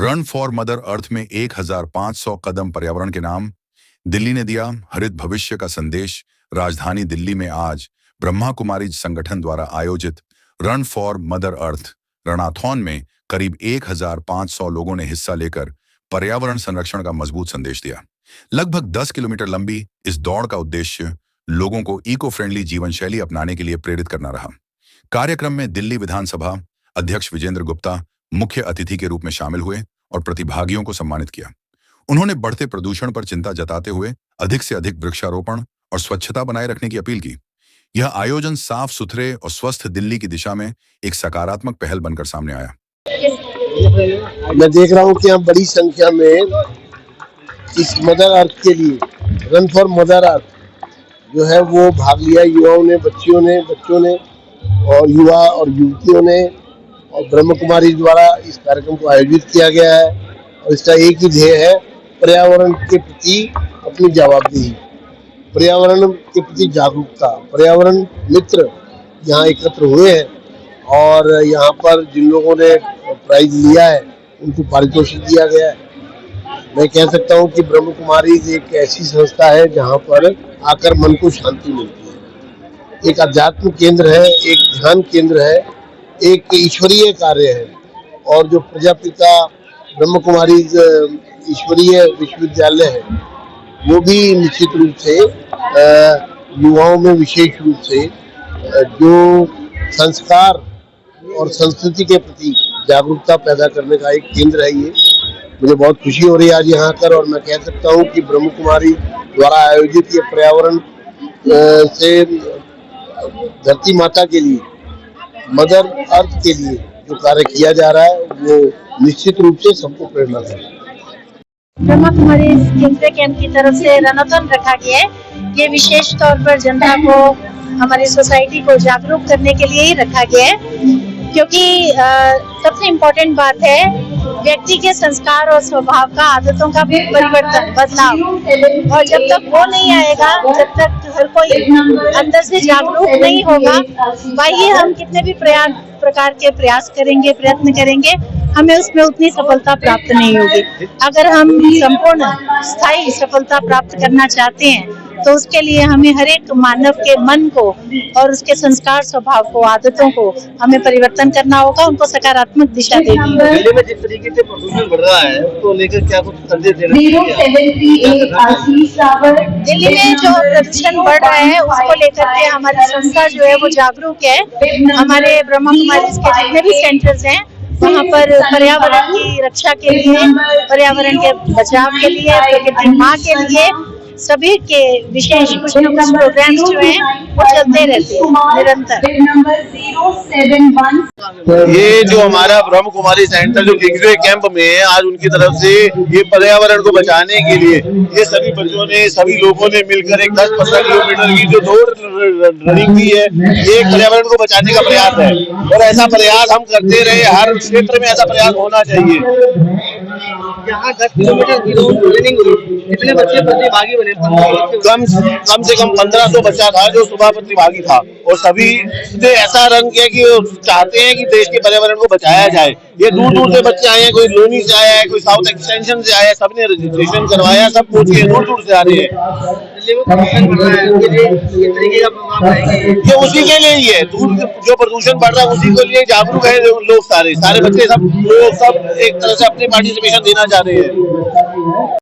Run for mother earth में 1500 कदम पर्यावरण के नाम, दिल्ली ने दिया हरित भविष्य का संदेश। राजधानी दिल्ली में आज ब्रह्मा कुमारीज संगठन द्वारा आयोजित रन फॉर मदर अर्थ रणाथॉन में करीब 1500 लोगों ने हिस्सा लेकर पर्यावरण संरक्षण का मजबूत संदेश दिया। लगभग 10 किलोमीटर लंबी इस दौड़ का उद्देश्य लोगों को इको फ्रेंडली जीवन शैली अपनाने के लिए प्रेरित करना रहा। कार्यक्रम में दिल्ली विधानसभा अध्यक्ष विजेंद्र गुप्ता मुख्य अतिथि के रूप में शामिल हुए और प्रतिभागियों को सम्मानित किया। उन्होंने बढ़ते प्रदूषण पर चिंता जताते हुए अधिक से अधिक वृक्षारोपण और स्वच्छता बनाए रखने की अपील की। यह आयोजन साफ सुथरे और स्वस्थ दिल्ली की दिशा में एक सकारात्मक पहल बनकर सामने आया। मैं देख रहा हूं कि यहाँ बड़ी संख्या में इस मदर अर्थ के लिए रन फॉर मदर अर्थ जो है वो भाग लिया। युवाओं ने, बच्चों ने और युवा और युवतियों ने और ब्रह्म कुमारी द्वारा इस कार्यक्रम को आयोजित किया गया है। और इसका एक ही ध्येय है, पर्यावरण के प्रति अपनी जवाबदेही, पर्यावरण के प्रति जागरूकता। पर्यावरण मित्र यहाँ एकत्र हुए हैं और यहाँ पर जिन लोगों ने प्राइज लिया है उनको पारितोषिक दिया गया है। मैं कह सकता हूँ कि ब्रह्म कुमारी एक ऐसी संस्था है जहाँ पर आकर मन को शांति मिलती है। एक अध्यात्म केंद्र है, एक ध्यान केंद्र है, एक ईश्वरीय कार्य है। और जो प्रजापिता ब्रह्म कुमारी ईश्वरीय विश्वविद्यालय है वो भी निश्चित रूप से युवाओं में विशेष रूप से जो संस्कार और संस्कृति के प्रति जागरूकता पैदा करने का एक केंद्र है। ये मुझे बहुत खुशी हो रही है आज यहाँ आकर। और मैं कह सकता हूँ कि ब्रह्म कुमारी द्वारा आयोजित ये पर्यावरण से धरती माता के लिए, मदर अर्थ के लिए जो कार्य किया जा रहा है वो निश्चित रूप से सबको प्रेरणा देगा। ब्रह्मा कुमारी केंद्रीय कैंप की तरफ से रनाथन रखा गया है। ये विशेष तौर पर जनता को, हमारी सोसाइटी को जागरूक करने के लिए ही रखा गया है, क्योंकि सबसे इम्पोर्टेंट बात है व्यक्ति के संस्कार और स्वभाव का, आदतों का भी परिवर्तन, बदलाव। और जब तक वो नहीं आएगा, जब तक हर कोई अंदर से जागरूक नहीं होगा, बाह्य हम कितने भी प्रकार के प्रयास करेंगे, प्रयत्न करेंगे, हमें उसमें उतनी सफलता प्राप्त नहीं होगी। अगर हम संपूर्ण स्थायी सफलता प्राप्त करना चाहते हैं तो उसके लिए हमें हर एक मानव के मन को और उसके संस्कार, स्वभाव को, आदतों को हमें परिवर्तन करना होगा, उनको सकारात्मक दिशा देनी होगी। दिल्ली में जिस तरीके से प्रदूषण बढ़ रहा है उसको लेकर क्या कुछ संदेश देना चाहिए? दिल्ली में जो प्रदूषण बढ़ रहा है उसको लेकर के हमारी संस्था जो है वो जागरूक है। हमारे ब्रह्मा कुमारी के जितने भी सेंटर्स हैं वहाँ पर पर्यावरण की रक्षा के लिए, पर्यावरण के बचाव के लिए, प्रकृति माँ के लिए सभी के विशेष कुछ न कुछ प्रोग्राम्स जो हैं वो चलते रहते हैं निरंतर। ये जो हमारा ब्रह्म कुमारी सेंटर जो डिग्री कैंप में है, आज उनकी तरफ से ये पर्यावरण को बचाने के लिए ये सभी बच्चों ने, सभी लोगों ने मिलकर एक 10-15 किलोमीटर की जो दौड़ रनिंग की है, ये एक पर्यावरण को बचाने का प्रयास है। और ऐसा प्रयास हम करते रहे, हर क्षेत्र में ऐसा प्रयास होना चाहिए। यहाँ 10 किलोमीटर की रनिंग हुई, कितने बच्चे प्रतिभागी बने? कम से कम 1500 बच्चा था जो सुबह प्रतिभागी था। और सभी ने ऐसा रंग किया कि चाहते हैं कि देश के पर्यावरण को बचाया जाए। ये दूर दूर से बच्चे आए हैं, कोई लोनी से आया है, कोई साउथ एक्सटेंशन से आया है, सबने रजिस्ट्रेशन करवाया, सब पूछ के दूर दूर से आ रहे हैं। ये उसी के लिए ही है, जो प्रदूषण बढ़ रहा है उसी के लिए जागरूक है लोग, सारे बच्चे, सब लोग सब एक तरह से अपने पार्टिसिपेशन देना चाह रहे हैं।